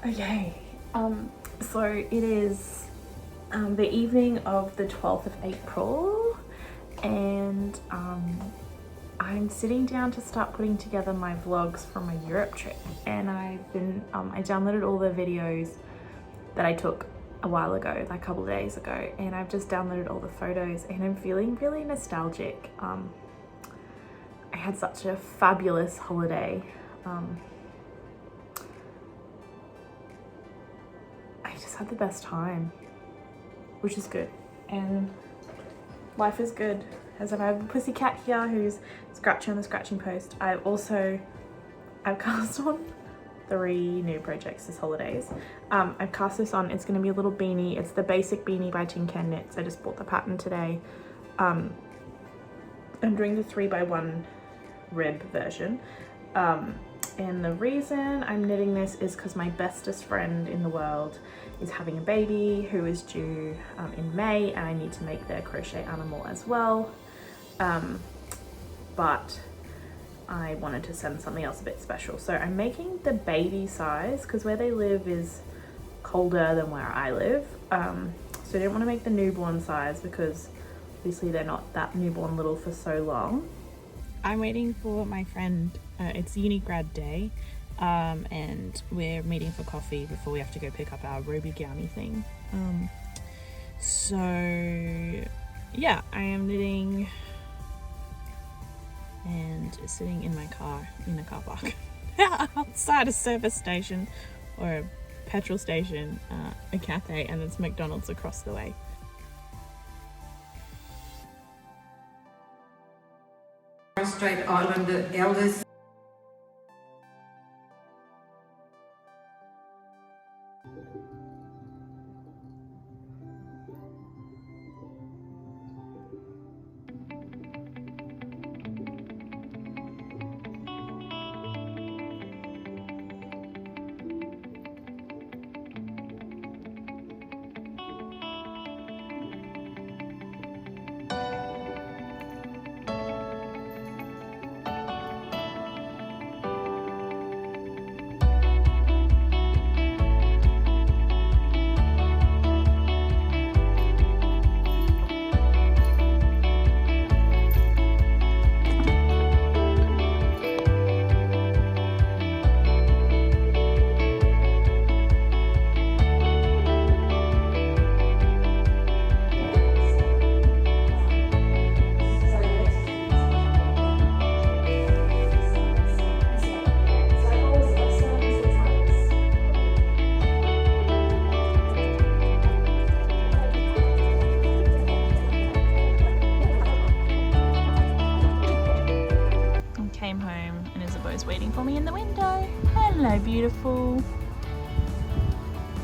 Okay, so it is the evening of the 12th of April, and I'm sitting down to start putting together my vlogs from my Europe trip. And I downloaded all the videos that I took a while ago, like a couple of days ago, and I've just downloaded all the photos, and I'm feeling really nostalgic. I had such a fabulous holiday. I just had the best time, which is good, and life is good. As I have a pussycat here who's scratching on the scratching post. I've cast on 3 new projects this holidays. I've cast this on, it's going to be a little beanie. It's the basic beanie by Tin Can Knits. I just bought the pattern today. I'm doing the 3x1 rib version. And the reason I'm knitting this is because my bestest friend in the world is having a baby who is due in May, and I need to make their crochet animal as well. But I wanted to send something else a bit special. So I'm making the baby size because where they live is colder than where I live. So I didn't want to make the newborn size because obviously they're not that newborn little for so long. I'm waiting for my friend, it's uni grad day, and we're meeting for coffee before we have to go pick up our Roby Gownie thing. So yeah, I am knitting and sitting in my car in a car park outside a service station or a petrol station, a cafe, and it's McDonald's across the way. Strait Islander elders. Came home and Isabeau's waiting for me in the window. Hello, beautiful.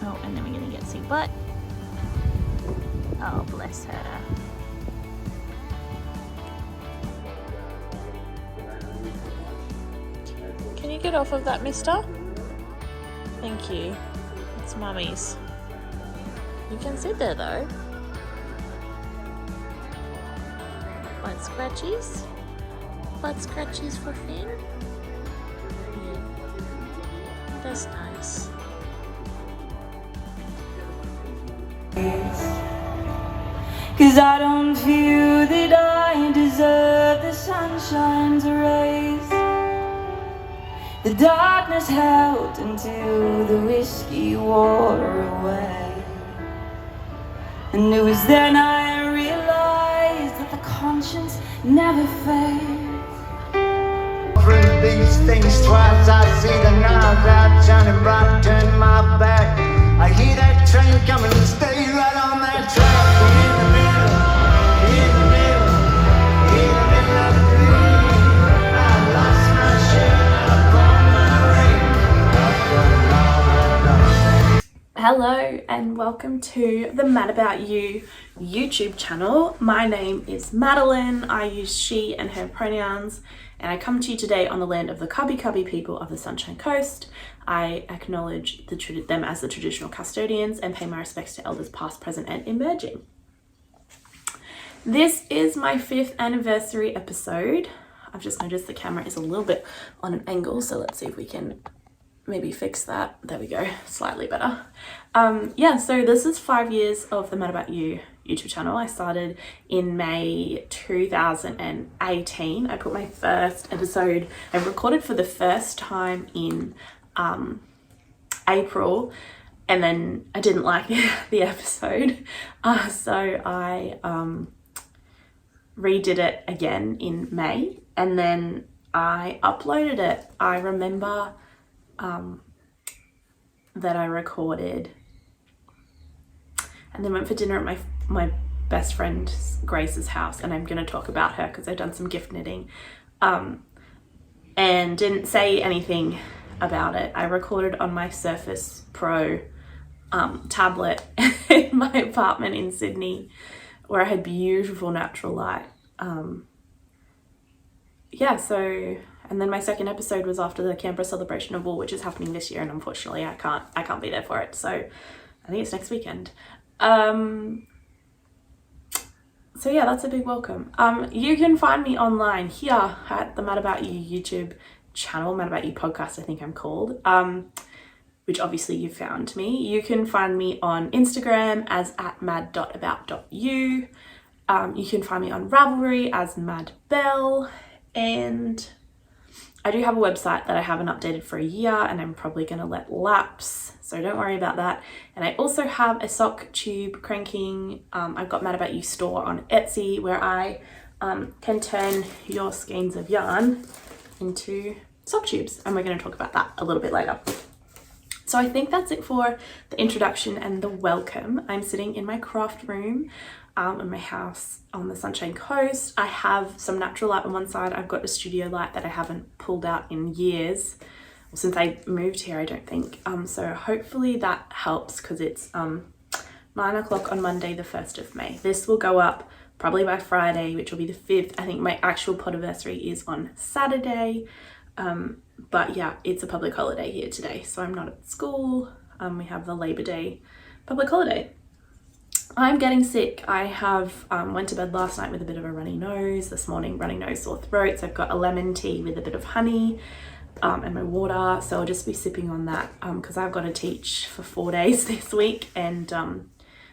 Oh, and then we're gonna get to see butt. Oh, bless her. Can you get off of that, mister? Thank you. It's mummy's. You can sit there though. Butt scratchies. Butt scratchies for Finn? Yeah. That's nice. Cause I don't feel that I deserve the sunshine's rays. The darkness held until the whiskey wore away. And it was then I realized that the conscience never fades. These things twice, I see the knives out shining bright, turn my back. I hear that train coming, stay right on that track. In the middle, in the middle, in the middle of the green. I lost my shirt, I brought my ring. Hello and welcome to the Mad About You YouTube channel. My name is Madeleine. I use she and her pronouns, and I come to you today on the land of the Cubby Cubby people of the Sunshine Coast. I acknowledge them as the traditional custodians and pay my respects to elders past, present and emerging. This is my 5th anniversary episode. I've just noticed the camera is a little bit on an angle, so let's see if we can maybe fix that. There we go, slightly better. Yeah, so this is 5 years of the Mad About You YouTube channel. I started in May 2018. I put my first episode, I recorded for the first time in April, and then I didn't like the episode, so I redid it again in May, and then I uploaded it. I remember that I recorded and then went for dinner at my best friend Grace's house, and I'm going to talk about her because I've done some gift knitting, and didn't say anything about it. I recorded on my Surface Pro tablet in my apartment in Sydney, where I had beautiful natural light. Yeah, so, and then my second episode was after the Canberra Celebration of Wool, which is happening this year, and unfortunately I can't be there for it, so I think it's next weekend. So yeah, that's a big welcome. You can find me online here at the Mad About You YouTube channel, Mad About You podcast, I think I'm called, which obviously you found me. You can find me on Instagram as @mad.about.you. You can find me on Ravelry as Madbell, and I do have a website that I haven't updated for a year, and I'm probably going to let lapse, so don't worry about that. And I also have a sock tube cranking. I've got Mad About You store on Etsy, where I can turn your skeins of yarn into sock tubes, and we're going to talk about that a little bit later. So I think that's it for the introduction and the welcome. I'm sitting in my craft room in my house on the Sunshine Coast. I have some natural light on one side. I've got a studio light that I haven't pulled out in years, well, since I moved here, I don't think. So hopefully that helps, because it's 9 o'clock on Monday, the 1st of May. This will go up probably by Friday, which will be the 5th. I think my actual Podiversary is on Saturday. But yeah, it's a public holiday here today, so I'm not at school. We have the Labor Day public holiday. I'm getting sick. I have went to bed last night with a bit of a runny nose. This morning, runny nose, sore throat. So I've got a lemon tea with a bit of honey and my water. So I'll just be sipping on that because I've got to teach for 4 days this week. And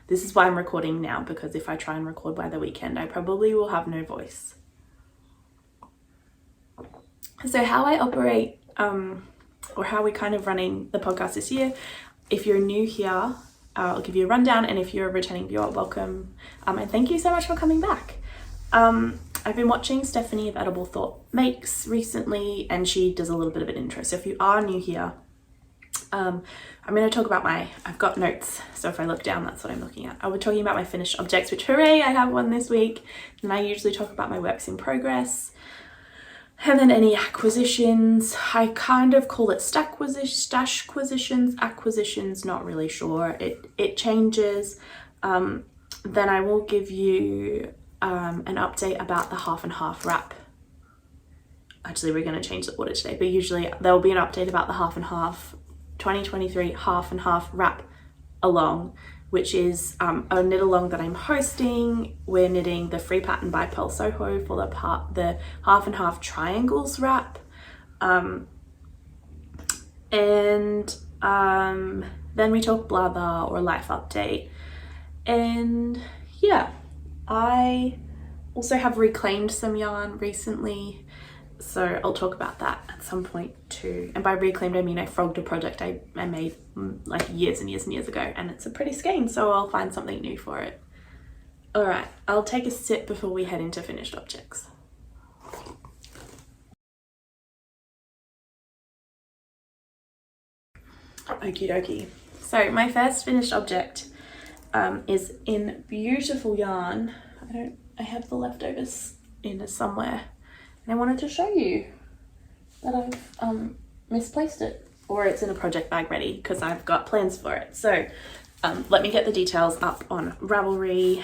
this is why I'm recording now, because if I try and record by the weekend, I probably will have no voice. So how I operate, or how we're kind of running the podcast this year, if you're new here, I'll give you a rundown, and if you're a returning viewer, welcome, and thank you so much for coming back. I've been watching Stephanie of Edible Thought Makes recently, and she does a little bit of an intro. So if you are new here, I'm going to talk about I've got notes, so if I look down, that's what I'm looking at. I was talking about my finished objects, which hooray, I have one this week, and I usually talk about my works in progress. And then any acquisitions, I kind of call it acquisitions, not really sure. It changes. Then I will give you an update about the half and half wrap. Actually, we're going to change the order today, but usually there will be an update about the half and half 2023 half and half wrap along, which is a knit along that I'm hosting. We're knitting the Free Pattern by Pearl Soho for the half and half triangles wrap, and then we talk blather or life update. And yeah, I also have reclaimed some yarn recently, so I'll talk about that at some point too. And by reclaimed, I mean I frogged a project I made like years and years and years ago, and it's a pretty skein, so I'll find something new for it. All right, I'll take a sip before we head into finished objects. Okie dokie. So my first finished object is in beautiful yarn. I have the leftovers in somewhere. I wanted to show you that I've misplaced it, or it's in a project bag ready, because I've got plans for it. So let me get the details up on Ravelry.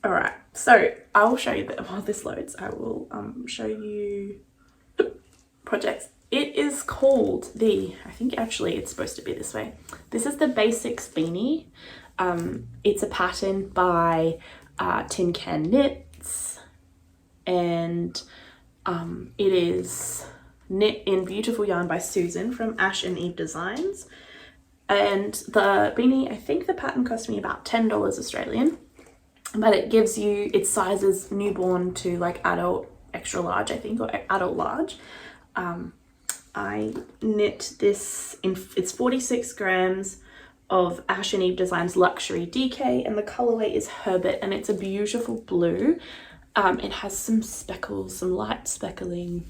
All right, so I will show you while this loads, I will show you projects. It is called I think actually it's supposed to be this way. This is the Basics Beanie. It's a pattern by Tin Can Knits. And it is knit in beautiful yarn by Susan from Ash and Eve Designs. And the beanie, I think the pattern cost me about $10 Australian, but it gives you, it sizes newborn to like adult extra large, I think, or adult large. I knit this in, it's 46 grams of Ash and Eve Designs Luxury DK, and the colorway is Herbert, and it's a beautiful blue. It has some speckles, some light speckling.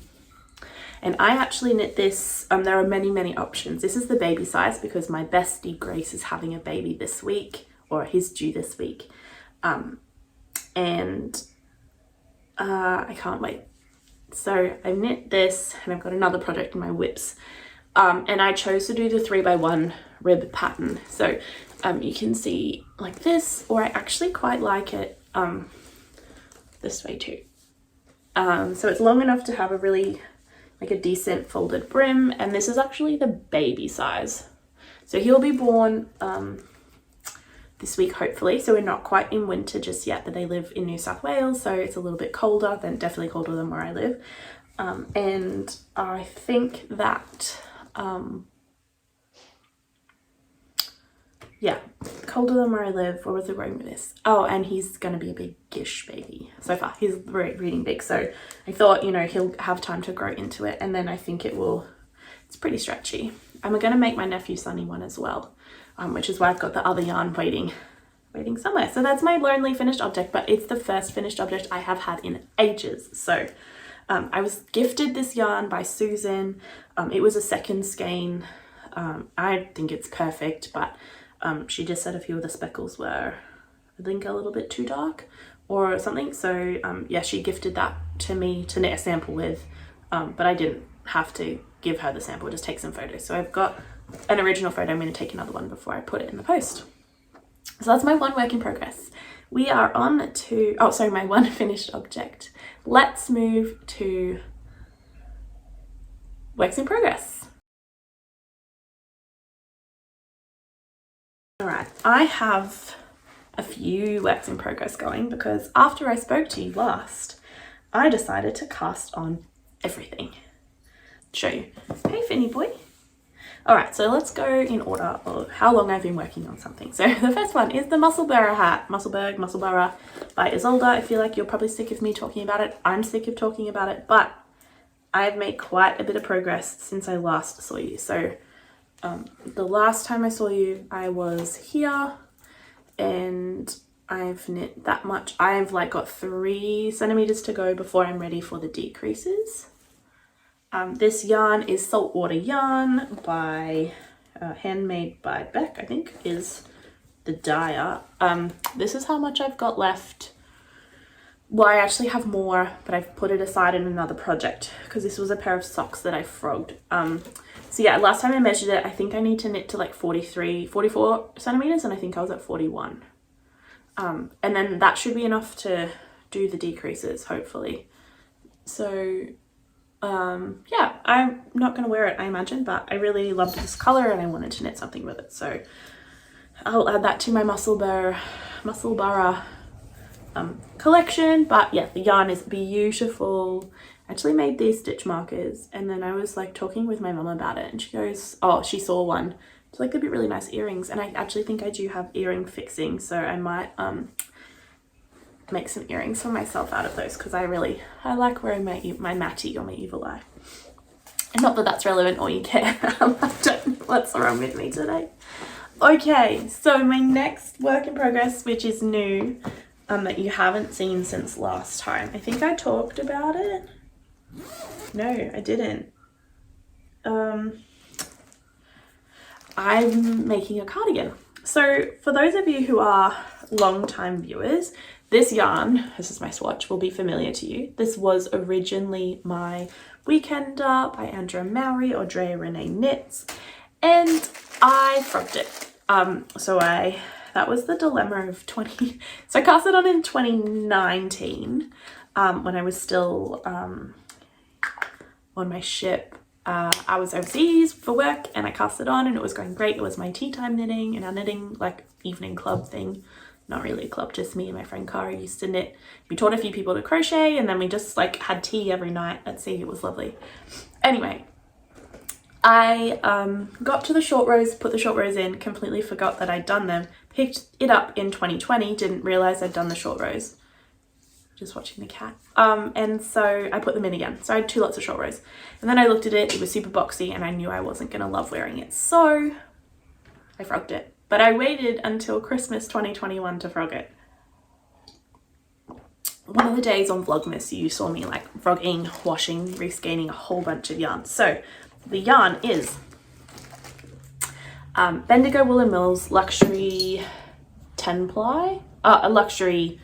And I actually knit this, there are many options. This is the baby size because my bestie Grace is having a baby this week, or he's due this week. And I can't wait. So I knit this, and I've got another project in my whips. And I chose to do the 3x1 rib pattern. So you can see like this, or I actually quite like it this way too. So it's long enough to have a really, like a decent folded brim, and this is actually the baby size. So he'll be born this week, hopefully. So we're not quite in winter just yet, but they live in New South Wales, so it's a little bit colder, definitely colder than where I live. And I think that, yeah, colder than where I live. Where was I going with this? Oh, and he's going to be a big-ish baby. So far, he's really big. So I thought, you know, he'll have time to grow into it, and then I think it will, it's pretty stretchy. I'm going to make my nephew Sunny one as well, which is why I've got the other yarn waiting somewhere. So that's my lonely finished object, but it's the first finished object I have had in ages. So I was gifted this yarn by Susan. It was a second skein. I think it's perfect, but she just said a few of the speckles were, I think, a little bit too dark or something. So yeah, she gifted that to me to knit a sample with, but I didn't have to give her the sample, just take some photos. So I've got an original photo. I'm going to take another one before I put it in the post. So that's my one work in progress. We are on to, oh sorry, my one finished object. Let's move to works in progress. All right, I have a few works in progress going because after I spoke to you last, I decided to cast on everything. Show you. Hey, Finny boy. All right, so let's go in order of how long I've been working on something. So the first one is the Musselburgh hat, Musselburgh by Isolde. I feel like you're probably sick of me talking about it. I'm sick of talking about it, but I've made quite a bit of progress since I last saw you. So the last time I saw you, I was here and I've knit that much. I've like got 3 centimeters to go before I'm ready for the decreases. This yarn is saltwater yarn by handmade by Beck, I think is the dyer. This is how much I've got left. Well, I actually have more, but I've put it aside in another project because this was a pair of socks that I frogged. So yeah, last time I measured it, I think I need to knit to like 44 centimeters, and I think I was at 41. And then that should be enough to do the decreases, hopefully. So yeah, I'm not going to wear it, I imagine, but I really loved this color and I wanted to knit something with it. So I'll add that to my Musselburgh collection. But yeah, the yarn is beautiful. I actually made these stitch markers, and then I was like talking with my mum about it, and she goes, oh, she saw one. It's like, they'd be really nice earrings. And I actually think I do have earring fixing, so I might make some earrings for myself out of those, because I like wearing my matty or my evil eye. And not that that's relevant or you care. I don't know what's wrong with me today. Okay, so my next work in progress, which is new, that you haven't seen since last time. I think I talked about it. No, I didn't. I'm making a cardigan. So for those of you who are long-time viewers, this yarn, this is my swatch, will be familiar to you. This was originally my Weekender by Andrea Mowry or Drea Renee Knits, and I frogged it. That was the dilemma of so I cast it on in 2019 when I was still on my ship. I was overseas for work and I cast it on and it was going great. It was my tea time knitting and our knitting like evening club thing. not really a club, just me and my friend Cara used to knit. We taught a few people to crochet, and then we just like had tea every night at sea. It was lovely. Anyway, I got to the short rows, put the short rows in, completely forgot that I'd done them, picked it up in 2020, didn't realize I'd done the short rows. Just watching the cat. And so I put them in again. So I had 2 lots of short rows. And then I looked at it, it was super boxy, and I knew I wasn't gonna love wearing it. So I frogged it. But I waited until Christmas 2021 to frog it. One of the days on Vlogmas, you saw me like frogging, washing, rescanning a whole bunch of yarn. So the yarn is Bendigo Wool & Mill's luxury 10 ply, a luxury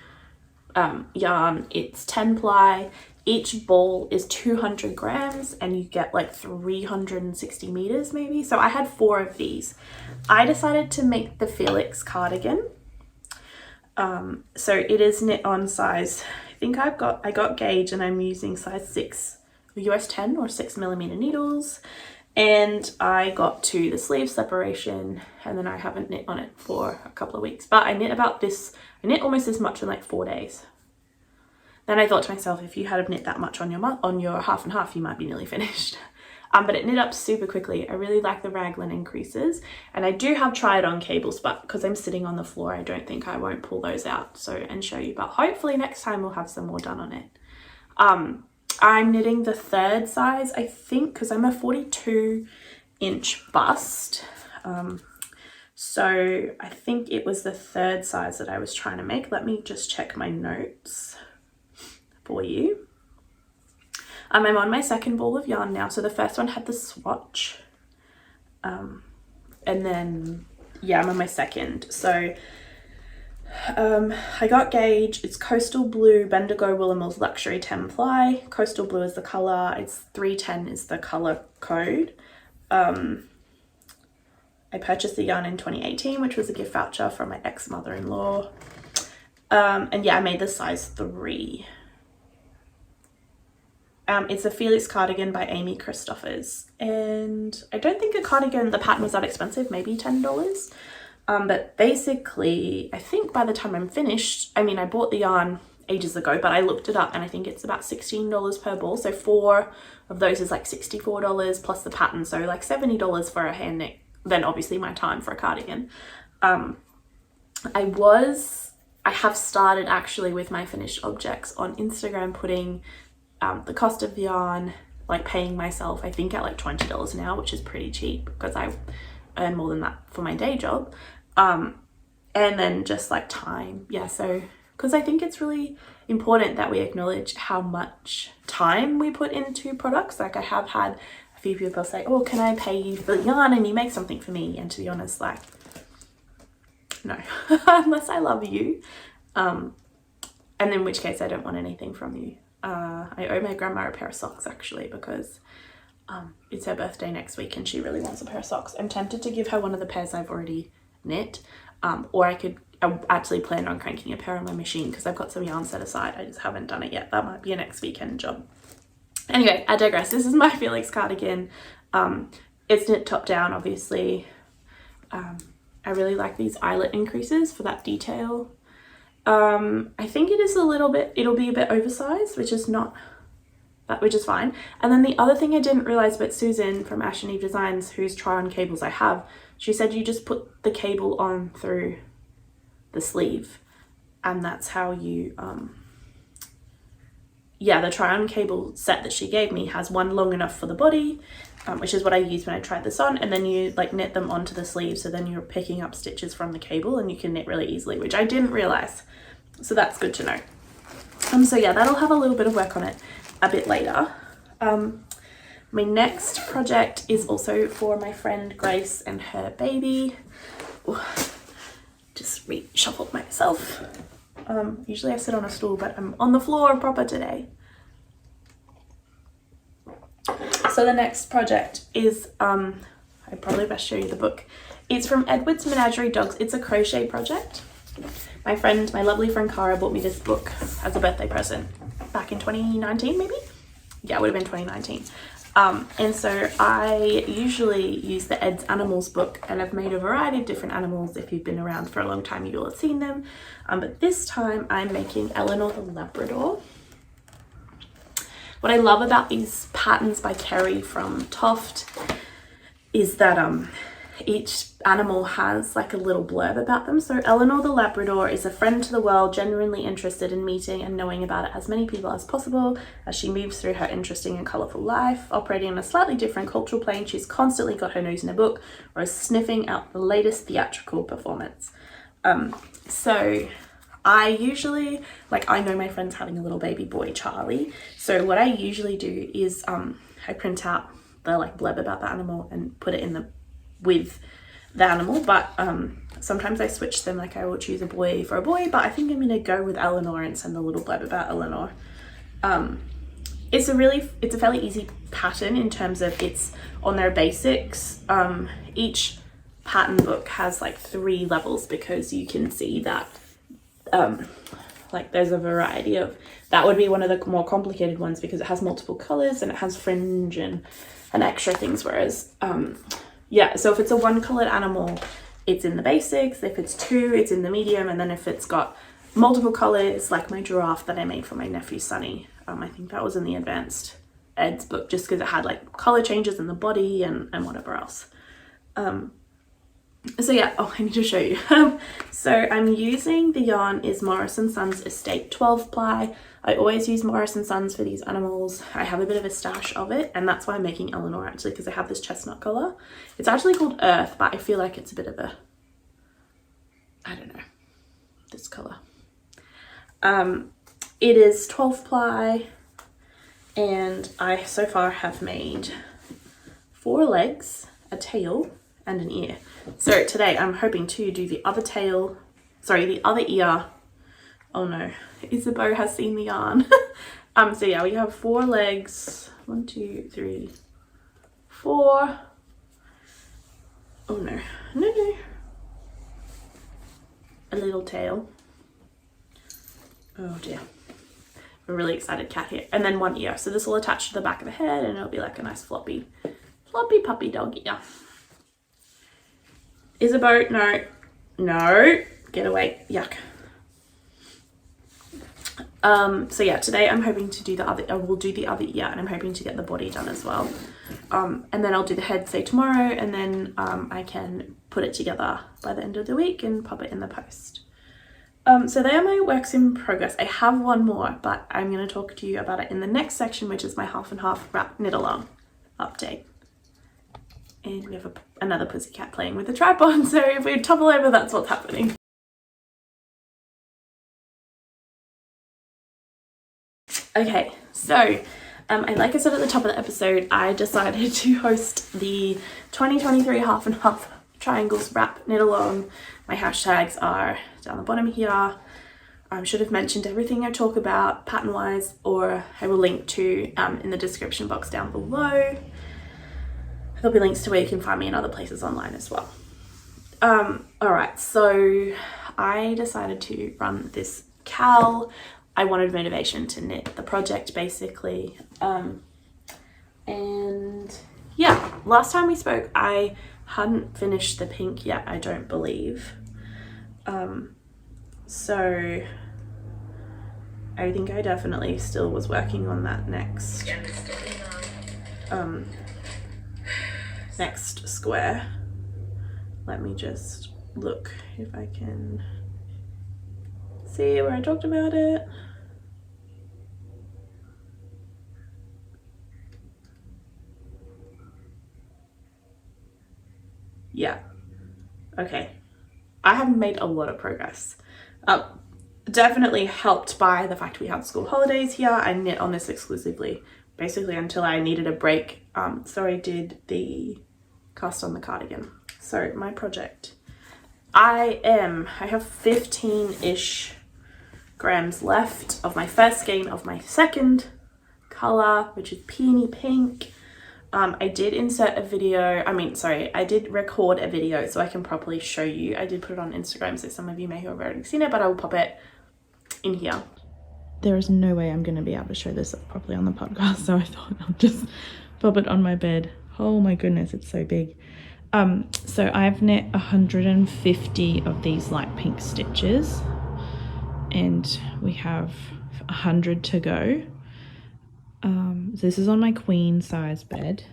yarn. It's 10 ply. Each ball is 200 grams and you get like 360 meters maybe. So I had 4 of these. I decided to make the Felix cardigan. So it is knit on size, I think I got gauge, and I'm using size 6 US 10 or 6mm needles, and I got to the sleeve separation, and then I haven't knit on it for a couple of weeks, but I knit almost this much in like 4 days. Then I thought to myself, if you had knit that much on your half and half, you might be nearly finished. But it knit up super quickly. I really like the raglan increases, and I do have tried on cables, but because I'm sitting on the floor, I don't think I won't pull those out and show you, but hopefully next time we'll have some more done on it. I'm knitting the 3rd size, I think, because I'm a 42-inch bust. So I think it was the 3rd size that I was trying to make. Let me just check my notes for you. I'm on my 2nd ball of yarn now. So the first one had the swatch. And then, yeah, I'm on my 2nd. So I got gauge. It's Coastal Blue, Bendigo Wool & Mill's Luxury 10 ply. Coastal Blue is the color. It's 310 is the color code. I purchased the yarn in 2018, which was a gift voucher from my ex-mother-in-law. And yeah, I made the size 3. It's a Felix cardigan by Amy Christophers, and I don't think the pattern was that expensive, maybe $10. But basically, I think by the time I'm finished, I mean, I bought the yarn ages ago, but I looked it up and I think it's about $16 per ball. So 4 of those is like $64 plus the pattern. So like $70 for a hand knit, then obviously my time for a cardigan. I have started actually with my finished objects on Instagram, putting the cost of the yarn, like paying myself, I think at like $20 now, which is pretty cheap because I earn more than that for my day job. And then just like time. Yeah, so because I think it's really important that we acknowledge how much time we put into products. Like I have had a few people say, oh, can I pay you for the yarn and you make something for me? And to be honest, like, no, unless I love you. And in which case I don't want anything from you. I owe my grandma a pair of socks actually, because it's her birthday next week and she really wants a pair of socks. I'm tempted to give her one of the pairs I've already knit, or I actually plan on cranking a pair on my machine because I've got some yarn set aside. I just haven't done it yet. That might be a next weekend job. Anyway, I digress. This is my Felix cardigan. It's knit top down, obviously. I really like these eyelet increases for that detail. I think it is it'll be a bit oversized, which is fine. And then the other thing I didn't realize, but Susan from Ash and Eve Designs, whose try on cables I have, she said you just put the cable on through the sleeve, and that's how you, yeah, the try on cable set that she gave me has one long enough for the body, which is what I used when I tried this on, and then you like knit them onto the sleeve, so then you're picking up stitches from the cable and you can knit really easily, which I didn't realize. So that's good to know. So yeah, that'll have a little bit of work on it a bit later. My next project is also for my friend Grace and her baby. Ooh, just reshuffled myself. Usually I sit on a stool, but I'm on the floor proper today. So the next project is, I probably best show you the book. It's from Edward's Menagerie Dogs. It's a crochet project. My lovely friend Cara bought me this book as a birthday present back in 2019 maybe? Yeah, it would have been 2019. And so I usually use the Ed's Animals book, and I've made a variety of different animals. If you've been around for a long time, you will have seen them. But this time I'm making Eleanor the Labrador. What I love about these patterns by Kerry from Toft is that each animal has like a little blurb about them. So Eleanor the Labrador is a friend to the world, genuinely interested in meeting and knowing about as many people as possible as she moves through her interesting and colourful life. Operating on a slightly different cultural plane, she's constantly got her nose in a book or is sniffing out the latest theatrical performance. So I usually, like, I know my friend's having a little baby boy, Charlie. So what I usually do is I print out the like blurb about the animal and put it in with the animal, but sometimes I switch them. Like I will choose a boy for a boy, but I think I'm gonna go with Eleanor and send a little blurb about Eleanor. It's a fairly easy pattern in terms of it's on their basics. Each pattern book has like 3 levels because you can see that like there's a variety of, that would be one of the more complicated ones because it has multiple colors and it has fringe and extra things, whereas yeah, so if it's a 1-colored animal, it's in the basics. If it's 2, it's in the medium. And then if it's got multiple colors, like my giraffe that I made for my nephew Sonny, I think that was in the advanced Ed's book, just because it had like color changes in the body and whatever else. So yeah, oh, I need to show you. So I'm using, the yarn is Morris & Sons Estate 12 ply. I always use Morris & Sons for these animals. I have a bit of a stash of it, and that's why I'm making Eleanor actually, because I have this chestnut color. It's actually called Earth, but I feel like it's a bit of a, I don't know, this color. It is 12 ply, and I so far have made 4 legs, a tail, and an ear. So today I'm hoping to do the other tail, sorry, the other ear. Oh no, Isabeau has seen the yarn. So yeah, we have 4 legs, 1, 2, 3, 4. Oh no, no. A little tail. Oh dear. I'm a really excited cat here. And then 1 ear. So this will attach to the back of the head and it'll be like a nice floppy puppy dog ear. Isabeau, no, get away, yuck. So yeah, today I'm hoping to do the other, I will do the other ear, and I'm hoping to get the body done as well. And then I'll do the head, say tomorrow, and then I can put it together by the end of the week and pop it in the post. So they are my works in progress. I have one more, but I'm going to talk to you about it in the next section, which is my half and half wrap knit along update. And we have another pussycat playing with the tripod, so if we topple over, that's what's happening. Okay, so and like I said at the top of the episode, I decided to host the 2023 half and half triangles wrap knit along. My hashtags are down the bottom here. I should have mentioned everything I talk about pattern wise, or I will link to in the description box down below. There'll be links to where you can find me in other places online as well. Alright, so I decided to run this Cal. I wanted motivation to knit the project basically. And yeah, last time we spoke I hadn't finished the pink yet, I don't believe. So I think I definitely still was working on that next next square. Let me just look if I can see where I talked about it. Yeah, okay. I have made a lot of progress. Definitely helped by the fact we had school holidays here. I knit on this exclusively, basically until I needed a break. So I did the cast on the cardigan. So my project, I have 15-ish grams left of my first skein of my second color, which is peony pink. I did insert a video, I did record a video so I can properly show you. I did put it on Instagram, so some of you may have already seen it, but I will pop it in here. There is no way I'm going to be able to show this properly on the podcast, so I thought I'll just bob it on my bed. Oh my goodness, it's so big. So I've knit 150 of these light pink stitches, and we have 100 to go. This is on my queen size bed,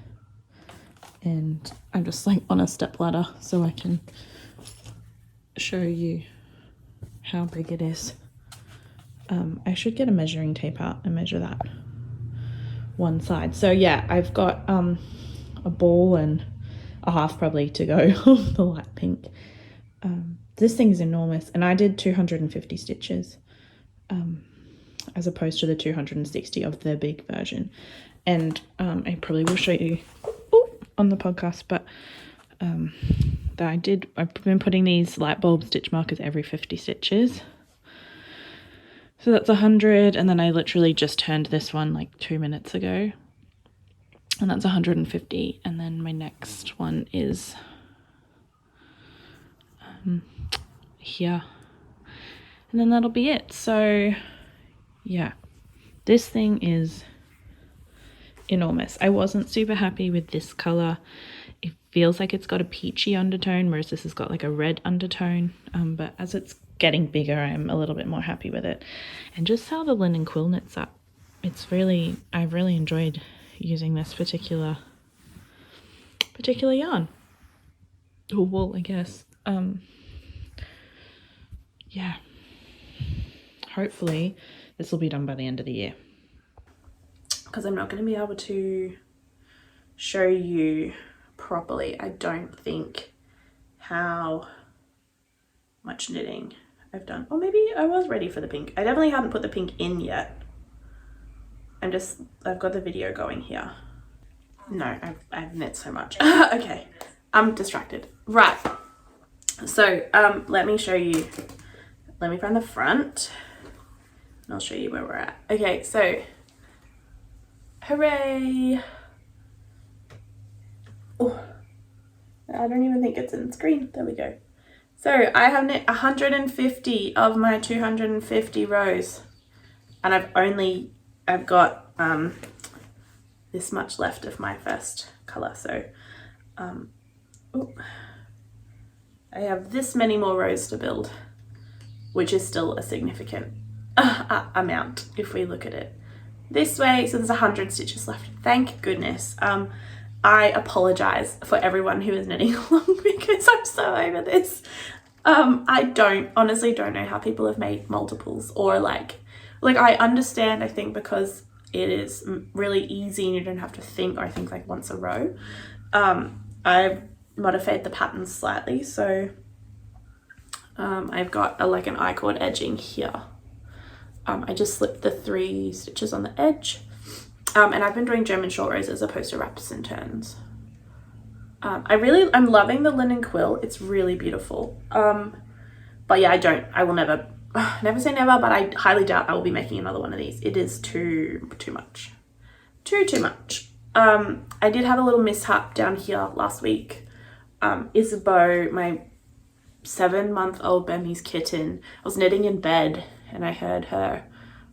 and I'm just like on a step ladder so I can show you how big it is. I should get a measuring tape out and measure that one side. So yeah, I've got a ball and a half probably to go of the light pink. This thing's enormous, and I did 250 stitches as opposed to the 260 of the big version. And I probably will show you on the podcast, but I've been putting these light bulb stitch markers every 50 stitches. So that's 100, and then I literally just turned this one like 2 minutes ago, and that's 150. And then my next one is here, and then that'll be it. So yeah, this thing is enormous. I wasn't super happy with this color. It feels like it's got a peachy undertone, whereas this has got like a red undertone, but as it's getting bigger, I'm a little bit more happy with it. And just how the linen quill knits up, I've really enjoyed using this particular yarn, or wool, I guess. Yeah, hopefully this will be done by the end of the year, because I'm not going to be able to show you properly, I don't think, how much knitting I've done. Or maybe I was ready for the pink. I definitely haven't put the pink in yet. I've got the video going here. No, I've knit so much. Okay, I'm distracted. Right, so let me show you. Let me find the front and I'll show you where we're at. Okay, so hooray. Oh, I don't even think it's in the screen. There we go. So I have knit 150 of my 250 rows, and I've got this much left of my first color. So I have this many more rows to build, which is still a significant amount if we look at it this way. So there's 100 stitches left, thank goodness. I apologize for everyone who is knitting along because I'm so over this. I honestly don't know how people have made multiples, or like I understand, I think, because it is really easy and you don't have to think, or I think like once a row. I've modified the patterns slightly, so I've got like an I-cord edging here. I just slipped the 3 stitches on the edge. And I've been doing German short rows as opposed to wraps and turns. I'm loving the linen quill. It's really beautiful. But yeah, I will never say never, but I highly doubt I will be making another one of these. It is too much. Too much. I did have a little mishap down here last week. Isabeau, my 7-month-old Burmese kitten, I was knitting in bed and I heard her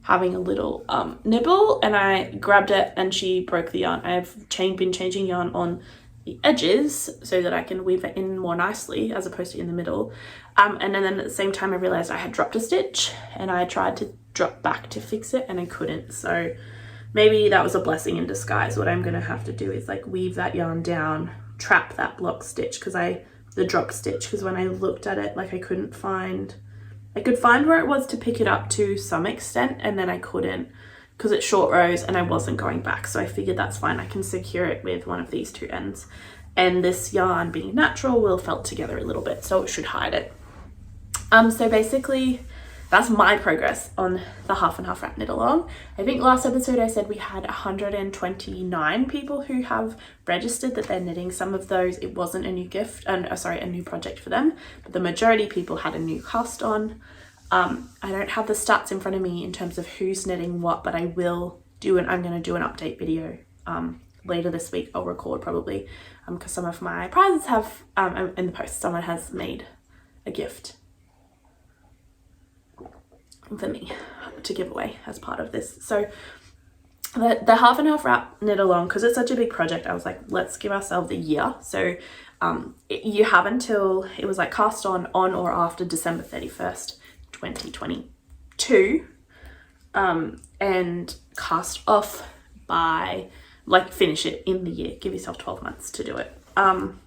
having a little nibble, and I grabbed it and she broke the yarn. I've been changing yarn on the edges so that I can weave it in more nicely as opposed to in the middle. And then at the same time I realized I had dropped a stitch, and I tried to drop back to fix it and I couldn't. So maybe that was a blessing in disguise. What I'm gonna have to do is like weave that yarn down, trap that block stitch, the drop stitch, because when I looked at it, like I could find where it was to pick it up to some extent, and then I couldn't because it's short rows and I wasn't going back. So I figured that's fine. I can secure it with one of these 2 ends, and this yarn, being natural, will felt together a little bit, so it should hide it. So basically that's my progress on the half and half wrap knit along. I think last episode I said we had 129 people who have registered that they're knitting. Some of those, it wasn't a new gift, a new project for them, but the majority of people had a new cast on. I don't have the stats in front of me in terms of who's knitting what, but I'm going to do an update video later this week. I'll record probably, because some of my prizes have, in the post, someone has made a gift for me to give away as part of this. So the half and half wrap knit along, because it's such a big project, I was like, let's give ourselves a year. So you have until, it was like cast on or after December 31st 2022, and cast off by, like, finish it in the year. Give yourself 12 months to do it. And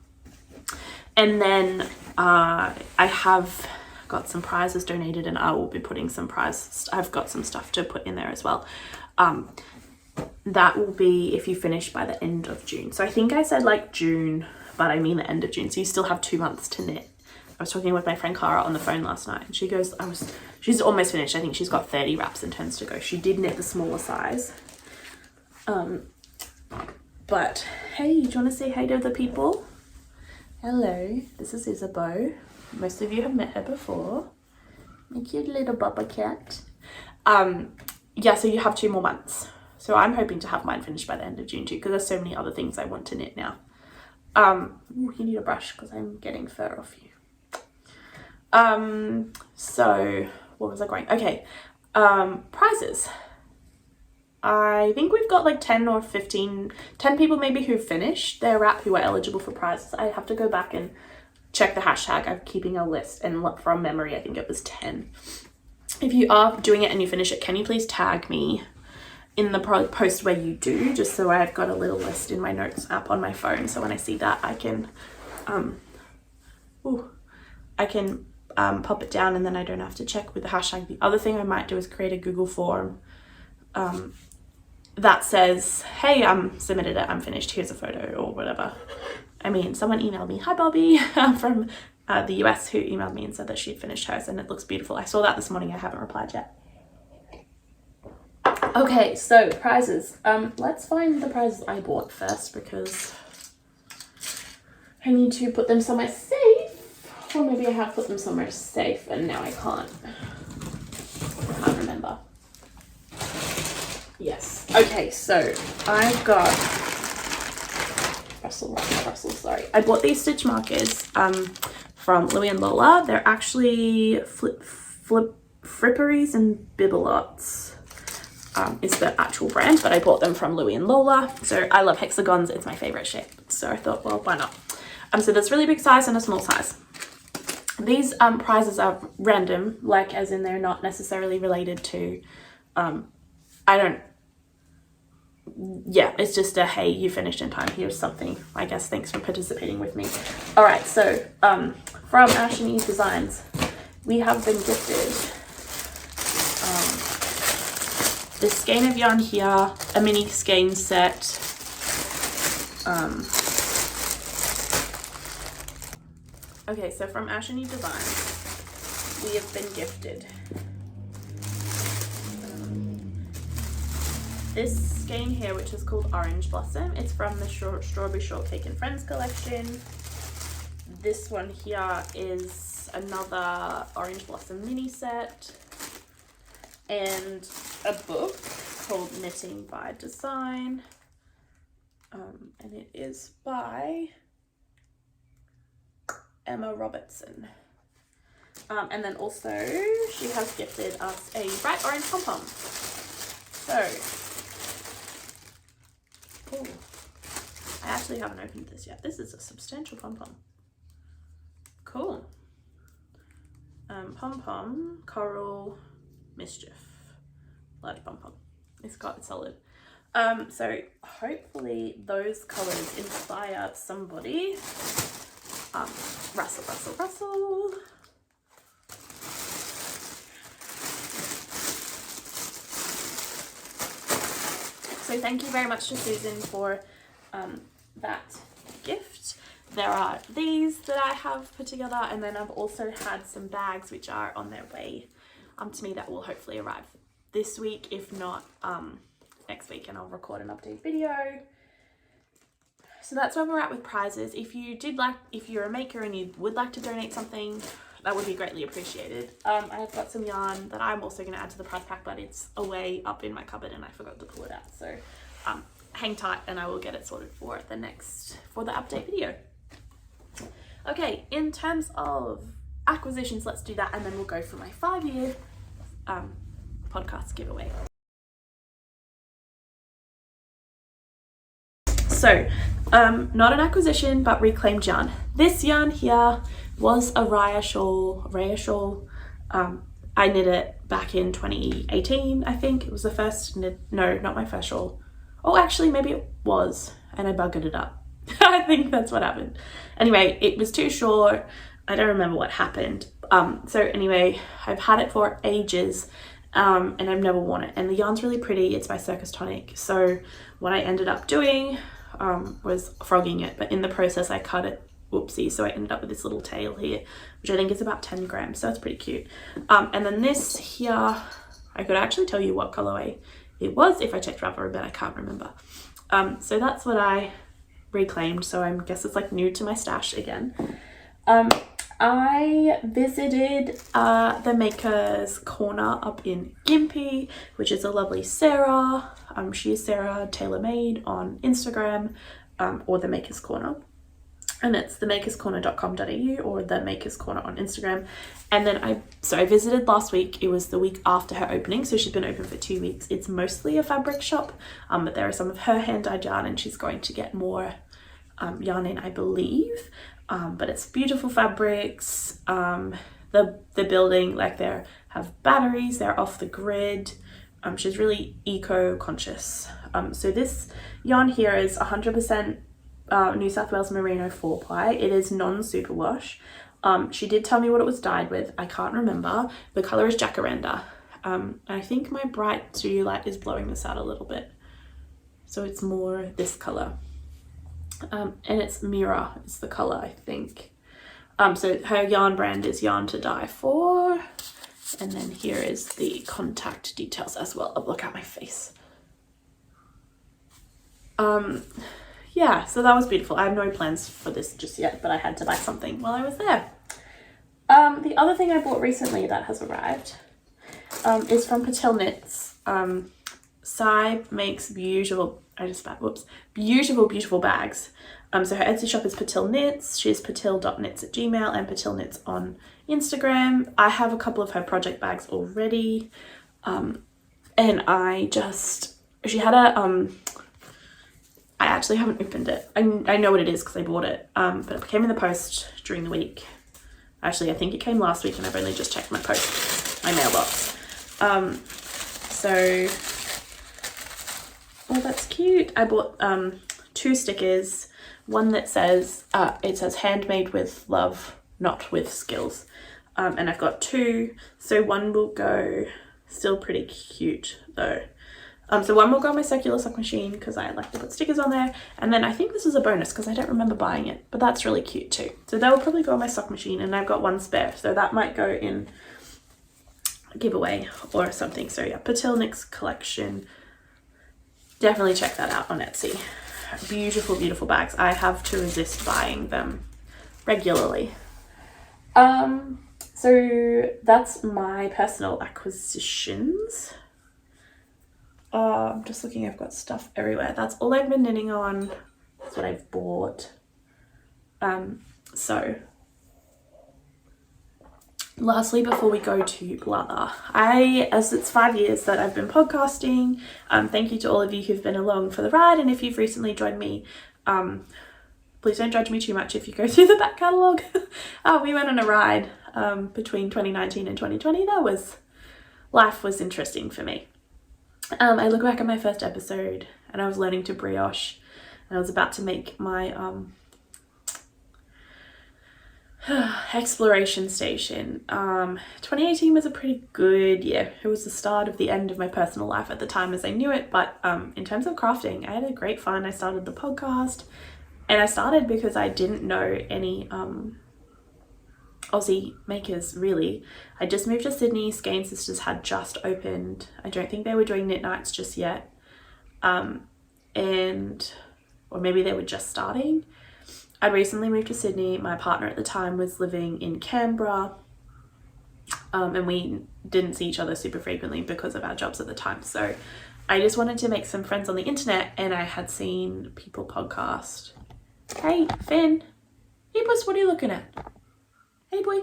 then I have got some prizes donated, and I will be putting some prizes, I've got some stuff to put in there as well. That will be if you finish by the end of June. So I think I said like June, but I mean the end of June. So you still have 2 months to knit. I was talking with my friend Cara on the phone last night, and she goes, she's almost finished. I think she's got 30 wraps and turns to go. She did knit the smaller size. But hey, do you want to say hey to the people? Hello, this is Isabeau. Most of you have met her before. My cute little Bubba cat. Yeah, so you have 2 more months. So I'm hoping to have mine finished by the end of June too, because there's so many other things I want to knit now. Ooh, you need a brush because I'm getting fur off you. So what was I going? Okay, prizes. I think we've got like 10 people maybe who've finished their wrap who are eligible for prizes. I have to go back and check the hashtag. I'm keeping a list, and from memory I think it was 10. If you are doing it and you finish it, can you please tag me in the post where you do, just so I've got a little list in my notes app on my phone, so when I see that I can pop it down, and then I don't have to check with the hashtag. The other thing I might do is create a Google form that says, hey, submitted it, I'm finished, here's a photo or whatever. I mean, someone emailed me, hi Bobby, from the US, who emailed me and said that she'd finished hers and it looks beautiful. I saw that this morning, I haven't replied yet. Okay, so prizes. Let's find the prizes I bought first, because I need to put them somewhere safe. Or maybe I have put them somewhere safe and now I can't remember. Yes. Okay, so I've got Russell, sorry. I bought these stitch markers from Louie and Lola. They're actually Fripperies and Bibelots. Is the actual brand, but I bought them from Louie and Lola. So I love hexagons, it's my favorite shape. So I thought, well, why not? So there's really big size and a small size. These prizes are random, like as in they're not necessarily related to, it's just a, hey, you finished in time, here's something, I guess, thanks for participating with me. All right, so from Ash and Eve Designs, we have been gifted this skein of yarn here, a mini skein set, okay, so from Ash and Eve Designs, we have been gifted this skein here, which is called Orange Blossom. It's from the Strawberry Shortcake and Friends collection. This one here is another Orange Blossom mini set, and a book called Knitting by Design, and it is by Emma Robertson. And then also she has gifted us a bright orange pom-pom. So, ooh, I actually haven't opened this yet. This is a substantial pom-pom. Cool. Pom-pom, coral, mischief, bloody pom-pom. It's solid. So hopefully those colors inspire somebody. Rustle. So thank you very much to Susan for that gift. There are these that I have put together, and then I've also had some bags which are on their way to me that will hopefully arrive this week, if not next week, and I'll record an update video. So that's where we're at with prizes. If you're a maker and you would like to donate something, that would be greatly appreciated. I've got some yarn that I'm also going to add to the prize pack, but it's away up in my cupboard and I forgot to pull it out. So hang tight and I will get it sorted for the update video. Okay, in terms of acquisitions, let's do that, and then we'll go for my 5-year podcast giveaway. So not an acquisition, but reclaimed yarn. This yarn here was a Raya shawl. I knit it back in 2018, I think. It was the first knit, no, not my first shawl. Oh, actually, maybe it was, and I buggered it up. I think that's what happened. Anyway, it was too short. I don't remember what happened. So anyway, I've had it for ages, and I've never worn it. And the yarn's really pretty. It's by Circus Tonic. So what I ended up doing was frogging it, but in the process I cut it. Whoopsie. So I ended up with this little tail here, which I think is about 10 grams. So it's pretty cute. And then this here, I could actually tell you what colorway it was if I checked Ravelry, but I can't remember. So that's what I reclaimed. So I guess it's like new to my stash again. I visited the Maker's Corner up in Gympie, which is a lovely Sarah. She is Sarah Tailor Made on Instagram, or the Maker's Corner. And it's themakerscorner.com.au or the Maker's Corner on Instagram. And then I visited last week. It was the week after her opening, so she's been open for 2 weeks. It's mostly a fabric shop, but there are some of her hand-dyed yarn, and she's going to get more yarn in, I believe. But it's beautiful fabrics. The building, like, they have batteries. They're off the grid. She's really eco-conscious. So this yarn here is 100% New South Wales Merino 4-ply. It is non-superwash. She did tell me what it was dyed with. I can't remember. The colour is jacaranda. I think my bright studio light is blowing this out a little bit. So it's more this colour. And it's Mirror is the colour, I think. So her yarn brand is Yarn to Die For. And then here is the contact details as well. Oh, look at my face. Yeah, so that was beautiful. I have no plans for this just yet, but I had to buy something while I was there. The other thing I bought recently that has arrived is from Patel Knits. Sai makes beautiful, beautiful bags. So her Etsy shop is Patel Knits. She's patel.knits@gmail and Patel Knits on Instagram. I have a couple of her project bags already. And she had a, I actually haven't opened it. I know what it is because I bought it, but it came in the post during the week. Actually, I think it came last week and I've only just checked my mailbox. So, oh, that's cute. I bought 2 stickers. One that says, it says handmade with love, not with skills. And I've got 2. So one will go, still pretty cute though. So one will go on my circular sock machine because I like to put stickers on there. And then I think this is a bonus because I don't remember buying it, but that's really cute too. So that will probably go on my sock machine, and I've got 1 spare. So that might go in a giveaway or something. So yeah, Patel Knits collection. Definitely check that out on Etsy. Beautiful, beautiful bags. I have to resist buying them regularly. So that's my personal acquisitions. I'm just looking, I've got stuff everywhere. That's all I've been knitting on. That's what I've bought. So lastly, before we go to blather, as it's 5 years that I've been podcasting, thank you to all of you who've been along for the ride. And if you've recently joined me, please don't judge me too much if you go through the back catalogue. We went on a ride between 2019 and 2020. Life was interesting for me. I look back at my first episode and I was learning to brioche, and I was about to make my exploration station. 2018 was a pretty good year. It was the start of the end of my personal life at the time as I knew it, but in terms of crafting, I had a great fun. I started the podcast, and I started because I didn't know any Aussie makers really. I just moved to Sydney. Skein Sisters had just opened. I don't think they were doing knit nights just yet, or maybe they were just starting. I'd recently moved to Sydney. My partner at the time was living in Canberra, and we didn't see each other super frequently because of our jobs at the time. So I just wanted to make some friends on the internet, and I had seen people podcast. Hey, Finn. Hey, Puss, what are you looking at? Hey, boy.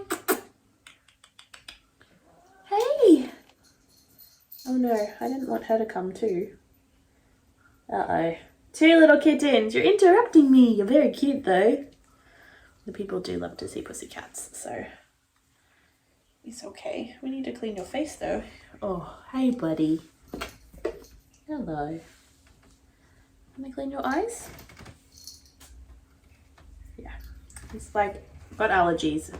Hey. Oh no, I didn't want her to come too. Uh-oh. 2 little kittens. You're interrupting me. You're very cute though. The people do love to see pussycats, so it's okay. We need to clean your face though. Oh, hey buddy. Hello. Can I clean your eyes? Yeah. He's like got allergies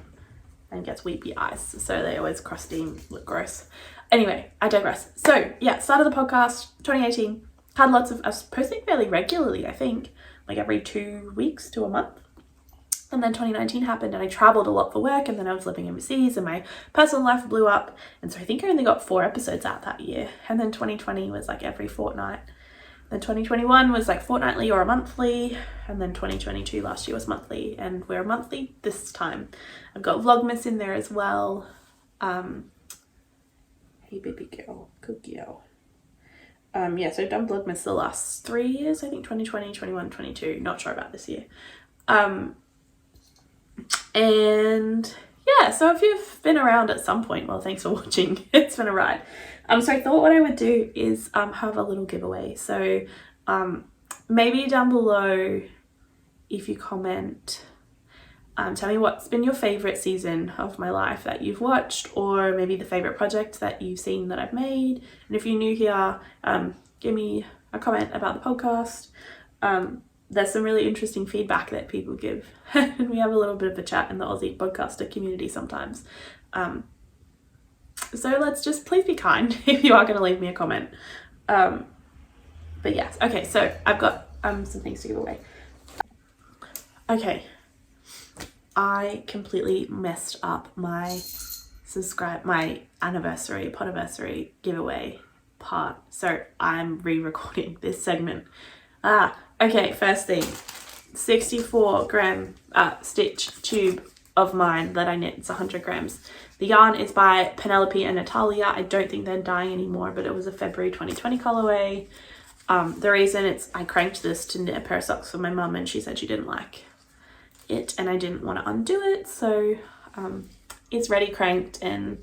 and gets weepy eyes, so they always crusty and look gross. Anyway, I digress. So yeah, started the podcast 2018. Had lots of us posting fairly regularly, I think, like every 2 weeks to a month. And then 2019 happened and I traveled a lot for work, and then I was living overseas and my personal life blew up. And so I think I only got 4 episodes out that year. And then 2020 was like every fortnight. Then 2021 was like fortnightly or a monthly. And then 2022 last year was monthly, and we're monthly this time. I've got Vlogmas in there as well. Hey baby girl, good girl. Yeah, so I've done Vlogmas the last 3 years, I think 2020, 21, 22, not sure about this year. And yeah, so if you've been around at some point, well, thanks for watching. It's been a ride. So I thought what I would do is have a little giveaway. So maybe down below, if you comment, tell me what's been your favorite season of my life that you've watched, or maybe the favorite project that you've seen that I've made. And if you're new here, give me a comment about the podcast. There's some really interesting feedback that people give, and we have a little bit of a chat in the Aussie podcaster community sometimes. So let's just please be kind if you are going to leave me a comment. But yes, okay, so I've got some things to give away. Okay, I completely messed up my anniversary, Podiversary giveaway part. So I'm re-recording this segment. Okay, first thing, 64 gram stitch tube of mine that I knit. It's 100 grams. The yarn is by Penelope and Natalia. I don't think they're dyeing anymore, but it was a February 2020 colorway. The reason I cranked this to knit a pair of socks for my mum, and she said she didn't like it and I didn't want to undo it. So it's ready cranked, and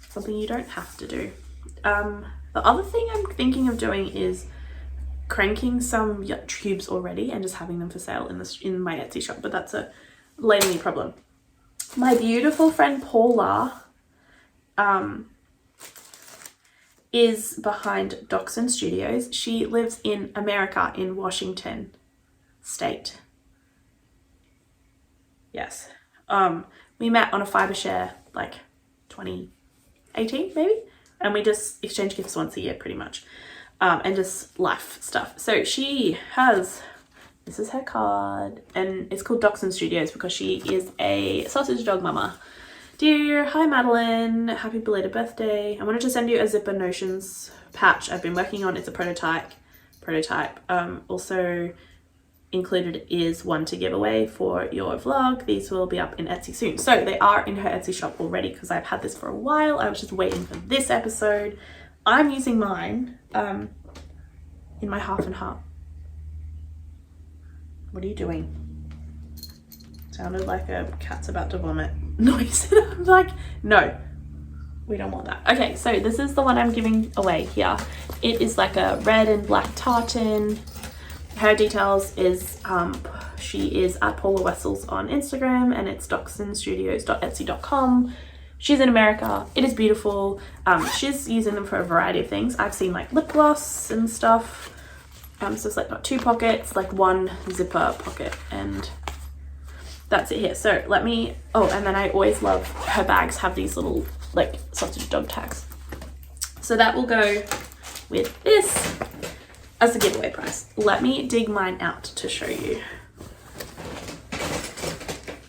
something you don't have to do. The other thing I'm thinking of doing is cranking some tubes already and just having them for sale in my Etsy shop, but that's a later me problem. My beautiful friend Paula is behind Dachshund Studios. She lives in America, in Washington State. Yes. We met on a fiber share like 2018 maybe, and we just exchange gifts once a year pretty much. And just life stuff. So she has, this is her card, and it's called Dachshund Studios because she is a sausage dog mama. Dear, hi Madeleine, happy belated birthday. I wanted to send you a Zipper Notions patch I've been working on. It's a prototype. Also included is one to give away for your vlog. These will be up in Etsy soon. So they are in her Etsy shop already because I've had this for a while. I was just waiting for this episode. I'm using mine in my half and half. What are you doing? Sounded like a cat's about to vomit noise. I'm like, no, we don't want that. Okay, so this is the one I'm giving away here. It is like a red and black tartan. Her details is she is at Paula Wessels on Instagram, and it's dachshundstudios.etsy.com. She's in America. It is beautiful. She's using them for a variety of things. I've seen like lip gloss and stuff. So it's like got 2 pockets, like 1 zipper pocket, and that's it here. So let me, and then I always love her bags have these little like sausage dog tags. So that will go with this as a giveaway prize. Let me dig mine out to show you.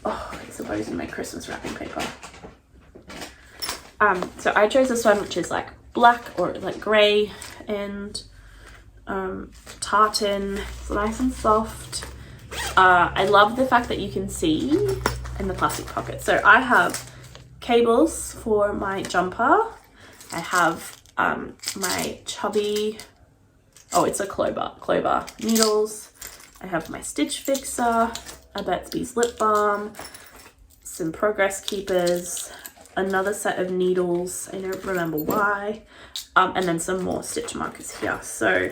Oh, I suppose in my Christmas wrapping paper. So I chose this one, which is like black or like grey and tartan. It's nice and soft. I love the fact that you can see in the plastic pocket. So I have cables for my jumper. I have my chubby, it's a Clover needles. I have my stitch fixer, a Burt's Bees lip balm, some progress keepers, another set of needles, I don't remember why, and then some more stitch markers here. So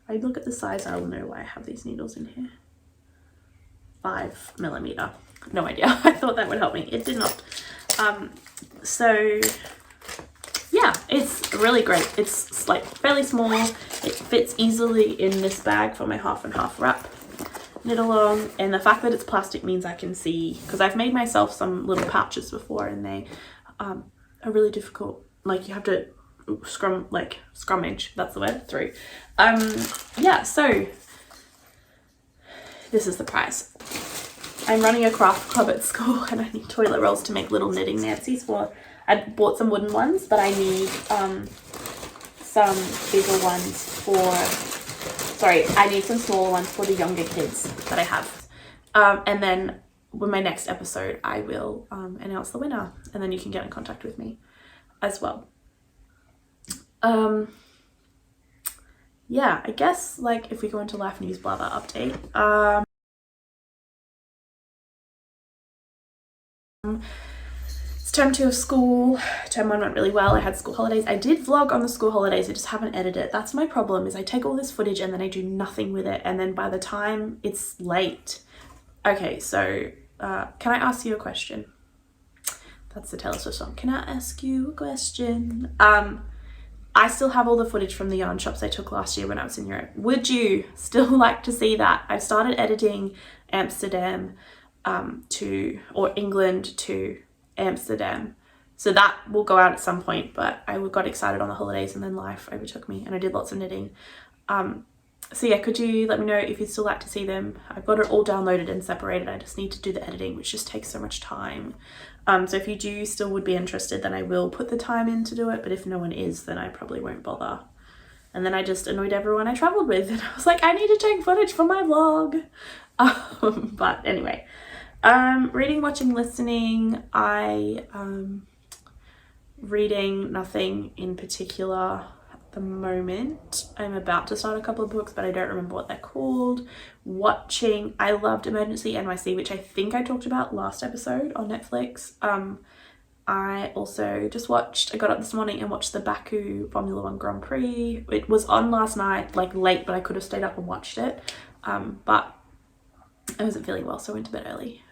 I look at the size, I will know why I have these needles in here. 5mm. No idea. I thought that would help me. It did not. So yeah, it's really great. It's like fairly small. It fits easily in this bag for my half and half wrap knit along, and the fact that it's plastic means I can see, because I've made myself some little pouches before and they are really difficult. Like you have to scrummage, that's the word, through. Yeah, so this is the prize. I'm running a craft club at school and I need toilet rolls to make little knitting Nancy's for. I bought some wooden ones, but I need some bigger ones for, sorry, I need some smaller ones for the younger kids that I have. And then with my next episode, I will announce the winner, and then you can get in contact with me as well. Yeah, I guess like if we go into life news, blah blah update. It's term 2 of school. Term 1 went really well. I had school holidays. I did vlog on the school holidays. I just haven't edited it. That's my problem, is I take all this footage and then I do nothing with it. And then by the time it's late. Okay, so can I ask you a question? That's the Taylor Swift song. Can I ask you a question? I still have all the footage from the yarn shops I took last year when I was in Europe. Would you still like to see that? I've started editing Amsterdam to, or England to Amsterdam. So that will go out at some point, but I got excited on the holidays and then life overtook me and I did lots of knitting. So yeah, could you let me know if you'd still like to see them? I've got it all downloaded and separated. I just need to do the editing, which just takes so much time. So if you do still would be interested, then I will put the time in to do it. But if no one is, then I probably won't bother. And then I just annoyed everyone I traveled with. And I was like, I need to take footage for my vlog. But anyway, reading, watching, listening. Reading nothing in particular at the moment. I'm about to start a couple of books, but I don't remember what they're called. Watching, I loved Emergency NYC, which I think I talked about last episode on Netflix. I also just watched, I got up this morning and watched the Baku Formula 1 Grand Prix. It was on last night, like late, but I could have stayed up and watched it. But I wasn't feeling well, so I went to bed early.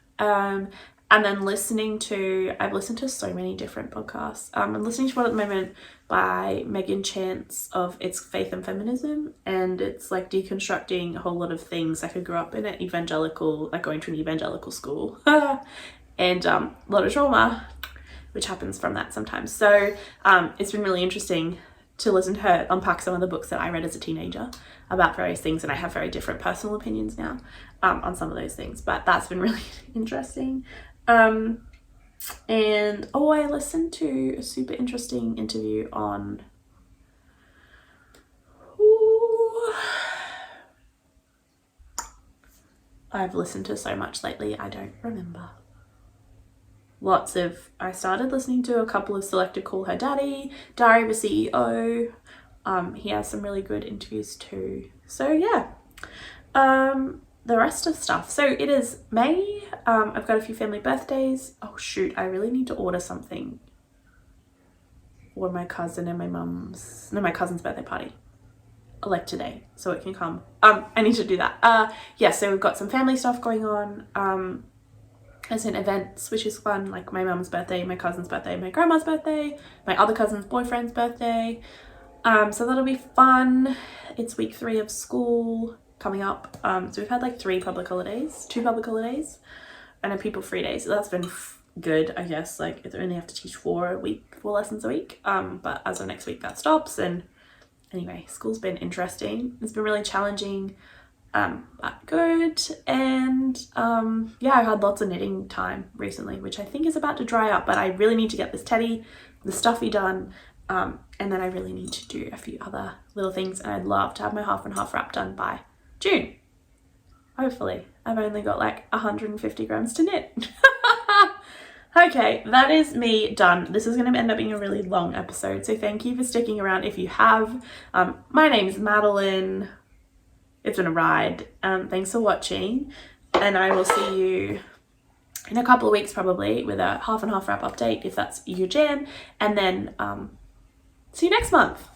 And then listening to, I've listened to so many different podcasts. I'm listening to one at the moment by Tschanz of It's Faith and Feminism, and it's like deconstructing a whole lot of things. Like I grew up in an evangelical, like going to an evangelical school, and a lot of trauma, which happens from that sometimes. So it's been really interesting to listen to her unpack some of the books that I read as a teenager about various things, and I have very different personal opinions now on some of those things, but that's been really interesting. And oh, I listened to a super interesting interview on I've listened to so much lately, I don't remember. I started listening to a couple of Selective Call Her Daddy, Diary of a CEO. He has some really good interviews too. So yeah, the rest of stuff. So it is May. I've got a few family birthdays. Oh shoot, I really need to order something for my cousin and my cousin's birthday party. Like today, so it can come. I need to do that. Yeah, so we've got some family stuff going on. As in events, which is fun, like my mum's birthday, my cousin's birthday, my grandma's birthday, my other cousin's boyfriend's birthday. So that'll be fun. It's week 3 of school coming up. So we've had like 2 public holidays, and a people free day. So that's been good, I guess. Like I only have to teach 4 lessons a week. But as of next week that stops. And anyway, school's been interesting. It's been really challenging. But good. And yeah, I had lots of knitting time recently, which I think is about to dry up, but I really need to get this teddy, the stuffy done, and then I really need to do a few other little things, and I'd love to have my half and half wrap done by June. Hopefully. I've only got like 150 grams to knit. Okay, that is me done. This is going to end up being a really long episode, so thank you for sticking around if you have. My name's Madeleine. It's been a ride. Thanks for watching, and I will see you in a couple of weeks probably with a half and half wrap update if that's your jam, and then see you next month.